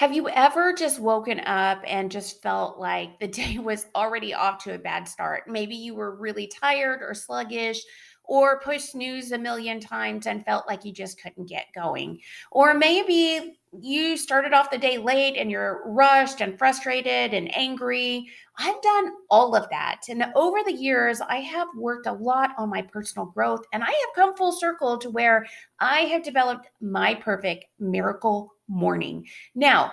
Have you ever just woken up and just felt like the day was already off to a bad start? Maybe you were really tired or sluggish, or pushed snooze a million times and felt like you just couldn't get going. Or maybe you started off the day late and you're rushed and frustrated and angry. I've done all of that. And over the years, I have worked a lot on my personal growth, and I have come full circle to where I have developed my perfect miracle morning. Now,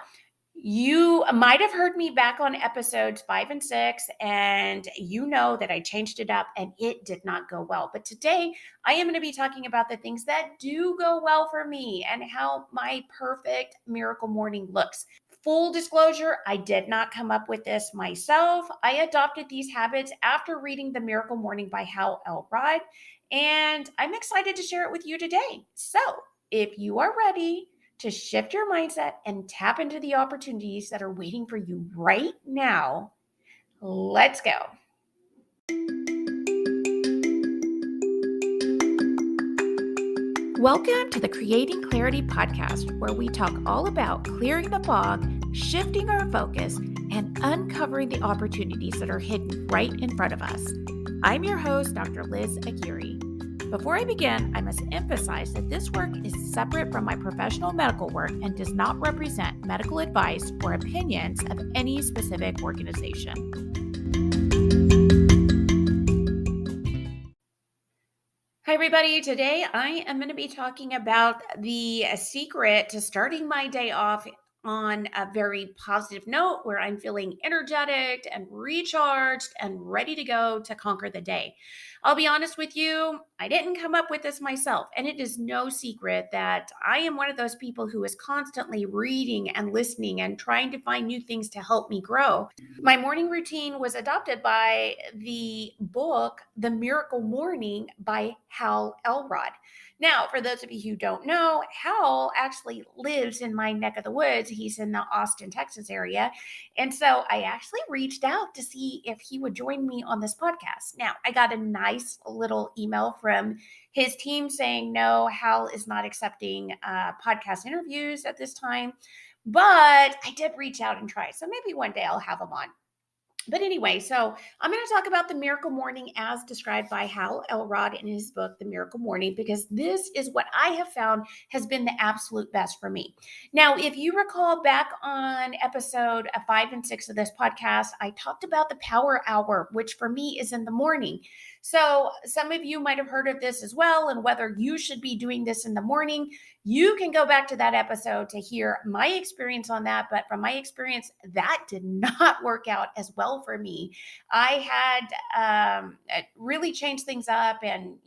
you might have heard me back on episodes 5 and 6, and you know that I changed it up and it did not go well. But today I am going to be talking about the things that do go well for me and how my perfect miracle morning looks. Full disclosure, I did not come up with this myself. I adopted these habits after reading The Miracle Morning by Hal Elrod, and I'm excited to share it with you today. So, if you are ready to shift your mindset and tap into the opportunities that are waiting for you right now, let's go. Welcome to the Creating Clarity podcast, where we talk all about clearing the fog, shifting our focus, and uncovering the opportunities that are hidden right in front of us. I'm your host, Dr. Liz Aguirre. Before I begin, I must emphasize that this work is separate from my professional medical work and does not represent medical advice or opinions of any specific organization. Hi, everybody. Today I am going to be talking about the secret to starting my day off on a very positive note where I'm feeling energetic and recharged and ready to go to conquer the day. I'll be honest with you, I didn't come up with this myself, and it is no secret that I am one of those people who is constantly reading and listening and trying to find new things to help me grow. My morning routine was adopted by the book, The Miracle Morning by Hal Elrod. Now, for those of you who don't know, Hal actually lives in my neck of the woods. He's in the Austin, Texas area. And so I actually reached out to see if he would join me on this podcast. Now, I got a nice little email from his team saying, no, Hal is not accepting podcast interviews at this time. But I did reach out and try. So maybe one day I'll have him on. But anyway, so I'm going to talk about the miracle morning as described by Hal Elrod in his book, The Miracle Morning, because this is what I have found has been the absolute best for me. Now, if you recall back on episode 5 and 6 of this podcast, I talked about the power hour, which for me is in the morning. So some of you might have heard of this as well, and whether you should be doing this in the morning, you can go back to that episode to hear my experience on that. But from my experience, that did not work out as well for me. I had really changed things up, and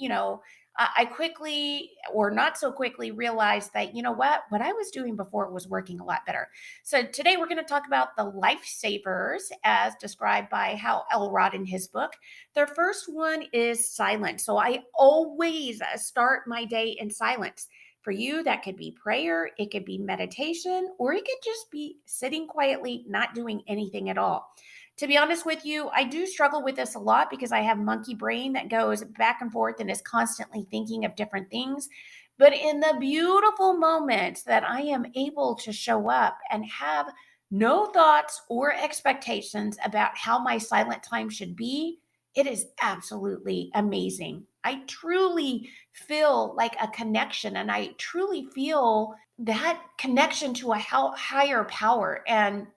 I quickly, or not so quickly, realized that, what I was doing before was working a lot better. So today we're going to talk about the lifesavers as described by Hal Elrod in his book. Their first one is silence. So I always start my day in silence. For you, that could be prayer, it could be meditation, or it could just be sitting quietly, not doing anything at all. To be honest with you, I do struggle with this a lot because I have monkey brain that goes back and forth and is constantly thinking of different things. But in the beautiful moments that I am able to show up and have no thoughts or expectations about how my silent time should be, it is absolutely amazing. I truly feel like a connection, and I truly feel that connection to a higher power. And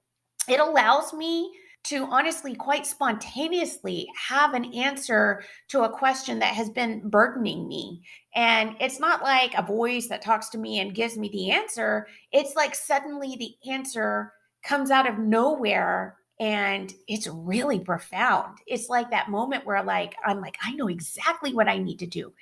it allows me to honestly, quite spontaneously, have an answer to a question that has been burdening me. And it's not like a voice that talks to me and gives me the answer. It's like suddenly the answer comes out of nowhere, and it's really profound. It's like that moment where I'm like, I know exactly what I need to do.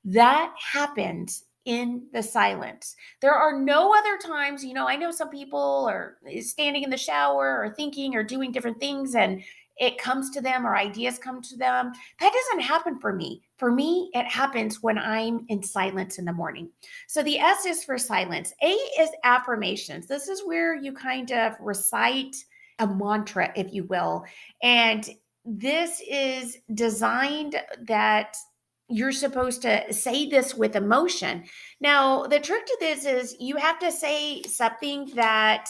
That happens in the silence. There are no other times, I know some people are standing in the shower or thinking or doing different things, and it comes to them or ideas come to them. That doesn't happen for me. For me, it happens when I'm in silence in the morning. So the S is for silence. A is affirmations. This is where you kind of recite a mantra, if you will. And this is designed that you're supposed to say this with emotion. Now, the trick to this is you have to say something that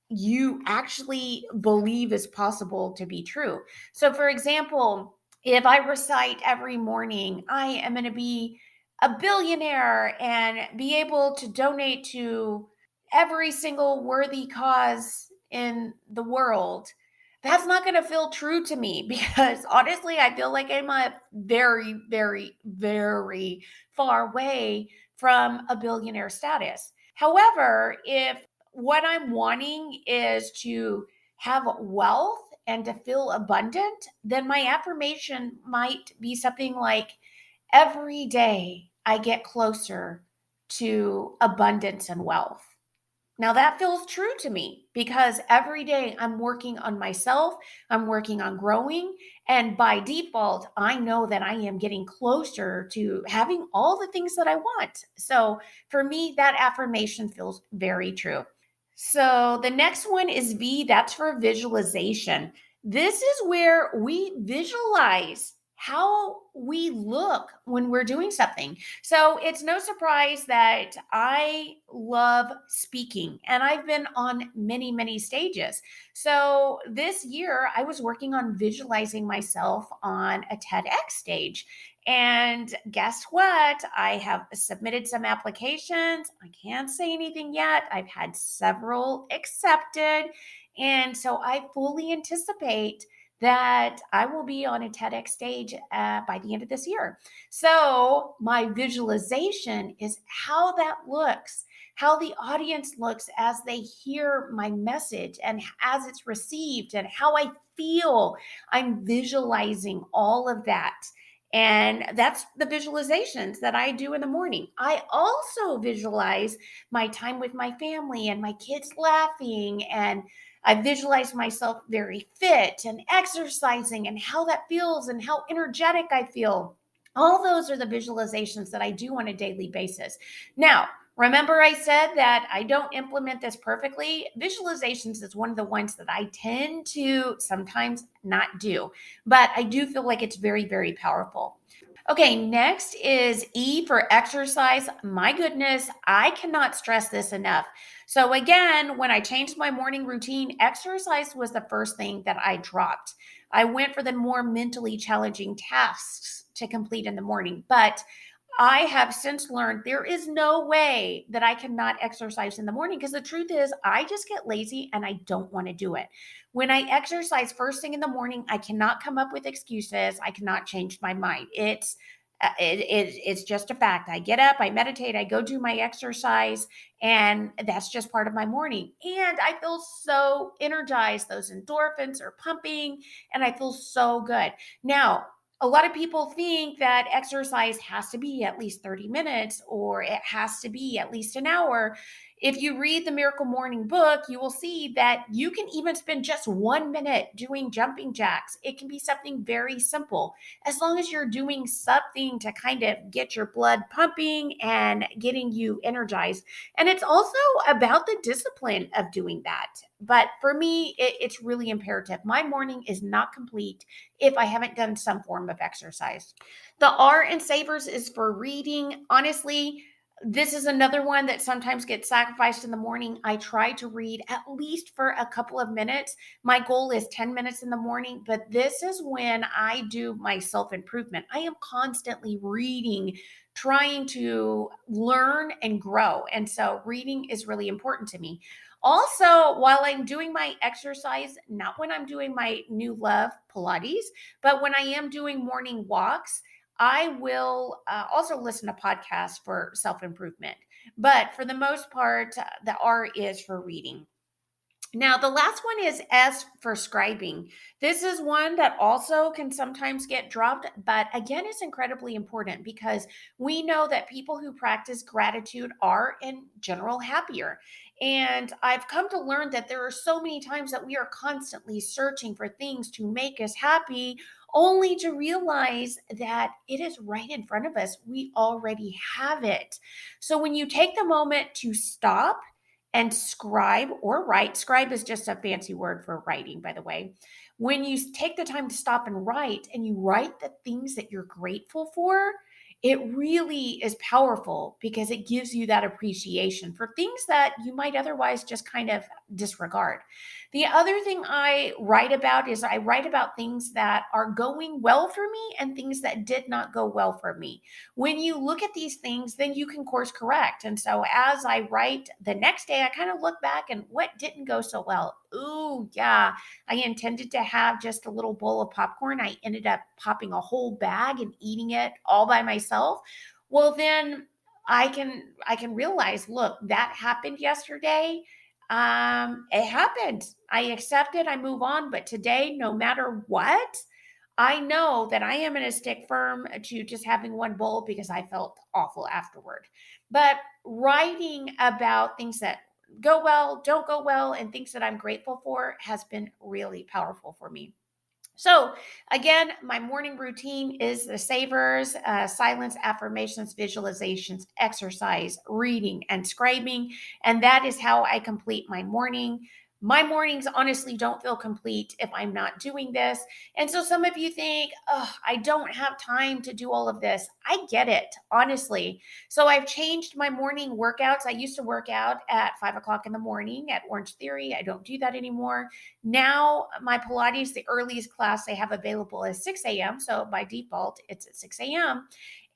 you actually believe is possible to be true. So, for example, if I recite every morning, I am going to be a billionaire and be able to donate to every single worthy cause in the world, that's not going to feel true to me because honestly, I feel like I'm a very, very, very far away from a billionaire status. However, if what I'm wanting is to have wealth and to feel abundant, then my affirmation might be something like every day I get closer to abundance and wealth. Now that feels true to me because every day I'm working on myself, I'm working on growing, and by default, I know that I am getting closer to having all the things that I want. So for me, that affirmation feels very true. So the next one is V, that's for visualization. This is where we visualize how we look when we're doing something. So it's no surprise that I love speaking and I've been on many, many stages. So this year I was working on visualizing myself on a TEDx stage. And guess what? I have submitted some applications. I can't say anything yet. I've had several accepted. And so I fully anticipate that I will be on a TEDx stage by the end of this year. So my visualization is how that looks, how the audience looks as they hear my message and as it's received and how I feel. I'm visualizing all of that. And that's the visualizations that I do in the morning. I also visualize my time with my family and my kids laughing. And I visualize myself very fit and exercising and how that feels and how energetic I feel. All those are the visualizations that I do on a daily basis. Now, remember, I said that I don't implement this perfectly. Visualizations is one of the ones that I tend to sometimes not do, but I do feel like it's very, very powerful. Okay, next is E for exercise. My goodness, I cannot stress this enough. So, again, when I changed my morning routine, exercise was the first thing that I dropped. I went for the more mentally challenging tasks to complete in the morning, but I have since learned there is no way that I cannot exercise in the morning because the truth is, I just get lazy and I don't want to do it. When I exercise first thing in the morning, I cannot come up with excuses. I cannot change my mind. It's just a fact. I get up, I meditate, I go do my exercise, and that's just part of my morning. And I feel so energized. Those endorphins are pumping, and I feel so good. Now, a lot of people think that exercise has to be at least 30 minutes or it has to be at least an hour. If you read the Miracle Morning book, you will see that you can even spend just 1 minute doing jumping jacks. It can be something very simple as long as you're doing something to kind of get your blood pumping and getting you energized. And it's also about the discipline of doing that. But for me, it's really imperative. My morning is not complete if I haven't done some form of exercise. The R in Savers is for reading. Honestly, this is another one that sometimes gets sacrificed in the morning. I try to read at least for a couple of minutes. My goal is 10 minutes in the morning, but this is when I do my self improvement. I am constantly reading, trying to learn and grow. And so reading is really important to me. Also, while I'm doing my exercise, not when I'm doing my new love Pilates, but when I am doing morning walks, I will also listen to podcasts for self improvement. But for the most part, the R is for reading. Now, the last one is S for scribing. This is one that also can sometimes get dropped, but again, it's incredibly important because we know that people who practice gratitude are in general happier. And I've come to learn that there are so many times that we are constantly searching for things to make us happy, only to realize that it is right in front of us. We already have it. So when you take the moment to stop, and scribe or write, scribe is just a fancy word for writing, by the way. When you take the time to stop and write the things that you're grateful for, it really is powerful because it gives you that appreciation for things that you might otherwise just kind of disregard. The other thing I write about is I write about things that are going well for me and things that did not go well for me. When you look at these things, then you can course correct. And so as I write the next day, I kind of look back and what didn't go so well. Ooh, yeah, I intended to have just a little bowl of popcorn. I ended up popping a whole bag and eating it all by myself. Well, then I can realize, look, that happened yesterday. It happened. I accept it. I move on. But today, no matter what, I know that I am going to stick firm to just having one bowl because I felt awful afterward. But writing about things that go well, don't go well, and things that I'm grateful for has been really powerful for me. So, again, my morning routine is the savers, silence, affirmations, visualizations, exercise, reading, and scribing. And that is how I complete my morning. My mornings honestly don't feel complete if I'm not doing this. And so some of you think, oh, I don't have time to do all of this. I get it, honestly. So I've changed my morning workouts. I used to work out at 5 o'clock in the morning at Orange Theory. I don't do that anymore. Now, my Pilates, the earliest class they have available is 6 a.m. So by default, it's at 6 a.m.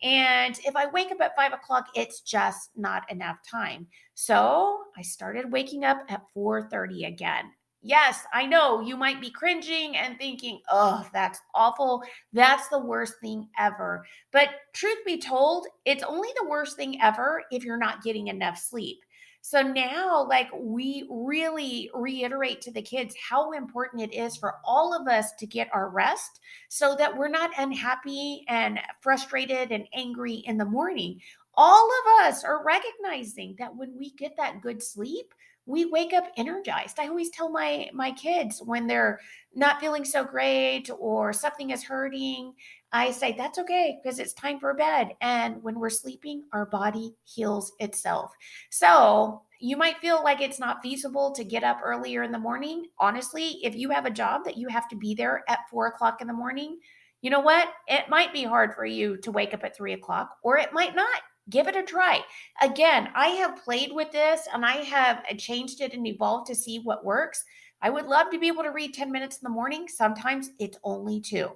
And if I wake up at 5 o'clock, it's just not enough time. So I started waking up at 4:30 again. Yes, I know you might be cringing and thinking, oh, that's awful. That's the worst thing ever. But truth be told, it's only the worst thing ever if you're not getting enough sleep. So now, like, we really reiterate to the kids how important it is for all of us to get our rest so that we're not unhappy and frustrated and angry in the morning. All of us are recognizing that when we get that good sleep, we wake up energized. I always tell my kids when they're not feeling so great or something is hurting, I say that's okay because it's time for bed. And when we're sleeping, our body heals itself. So you might feel like it's not feasible to get up earlier in the morning. Honestly, if you have a job that you have to be there at 4 o'clock in the morning, you know what? It might be hard for you to wake up at 3 o'clock, or it might not. Give it a try. Again, I have played with this and I have changed it and evolved to see what works. I would love to be able to read 10 minutes in the morning. Sometimes it's only two.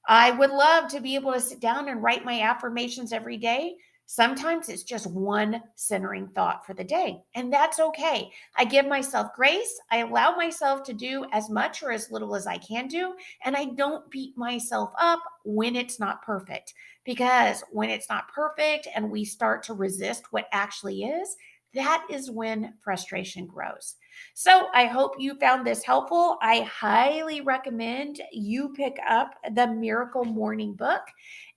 I would love to be able to sit down and write my affirmations every day. Sometimes it's just one centering thought for the day, and that's okay. I give myself grace. I allow myself to do as much or as little as I can do, and I don't beat myself up when it's not perfect. Because when it's not perfect and we start to resist what actually is, that is when frustration grows. So I hope you found this helpful. I highly recommend you pick up the Miracle Morning book.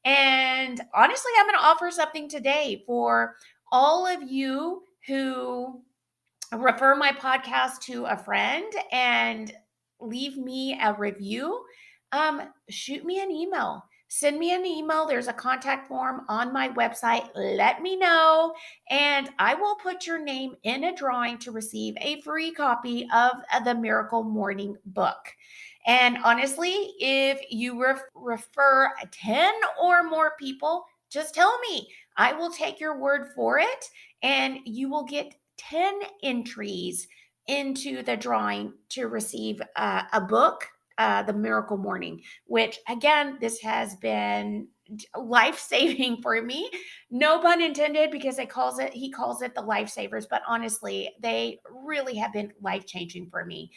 And honestly, I'm going to offer something today for all of you who refer my podcast to a friend and leave me a review. Shoot me an email. Send me an email. There's a contact form on my website. Let me know, and I will put your name in a drawing to receive a free copy of the Miracle Morning book. And honestly, if you refer 10 or more people, just tell me. I will take your word for it, and you will get 10 entries into the drawing to receive a book, The Miracle Morning, which again, this has been life saving for me. No pun intended, because he calls it the lifesavers, but honestly, they really have been life changing for me.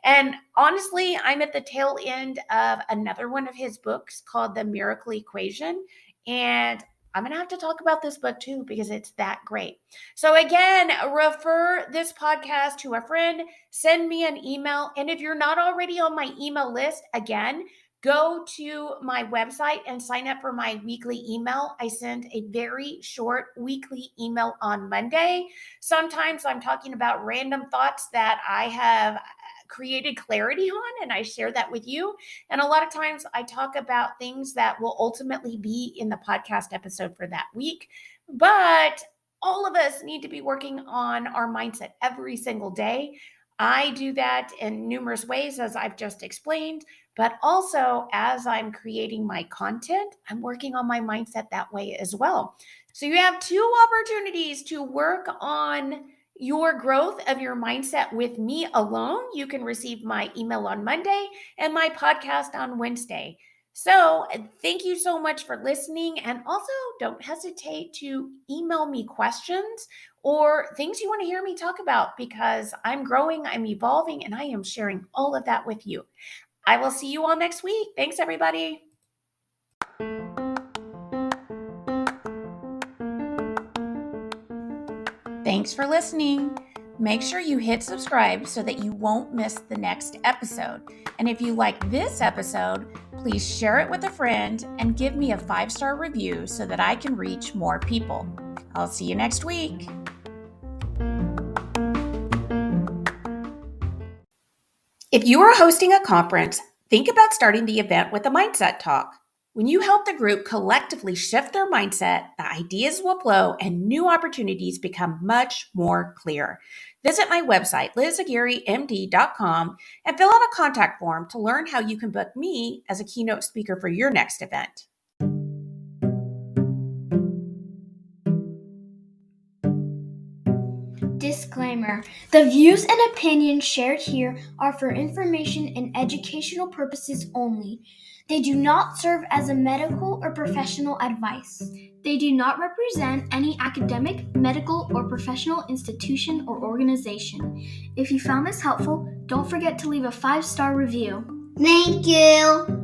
And honestly, I'm at the tail end of another one of his books called The Miracle Equation. And I'm going to have to talk about this book too because it's that great. So, again, refer this podcast to a friend, send me an email. And if you're not already on my email list, again, go to my website and sign up for my weekly email. I send a very short weekly email on Monday. Sometimes I'm talking about random thoughts that I have created clarity on, and I share that with you. And a lot of times I talk about things that will ultimately be in the podcast episode for that week. But all of us need to be working on our mindset every single day. I do that in numerous ways, as I've just explained, But also, as I'm creating my content, I'm working on my mindset that way as well. So you have two opportunities to work on your growth of your mindset with me alone. You can receive my email on Monday and my podcast on Wednesday. So, thank you so much for listening. And also, don't hesitate to email me questions or things you want to hear me talk about, because I'm growing, I'm evolving, and I am sharing all of that with you. I will see you all next week. Thanks, everybody. Thanks for listening. Make sure you hit subscribe so that you won't miss the next episode. And if you like this episode, please share it with a friend and give me a 5-star review so that I can reach more people. I'll see you next week. If you are hosting a conference, think about starting the event with a mindset talk. When you help the group collectively shift their mindset, the ideas will flow and new opportunities become much more clear. Visit my website, lizaguirremd.com, and fill out a contact form to learn how you can book me as a keynote speaker for your next event. Disclaimer: the views and opinions shared here are for information and educational purposes only. They do not serve as a medical or professional advice. They do not represent any academic, medical, or professional institution or organization. If you found this helpful, don't forget to leave a 5-star review. Thank you.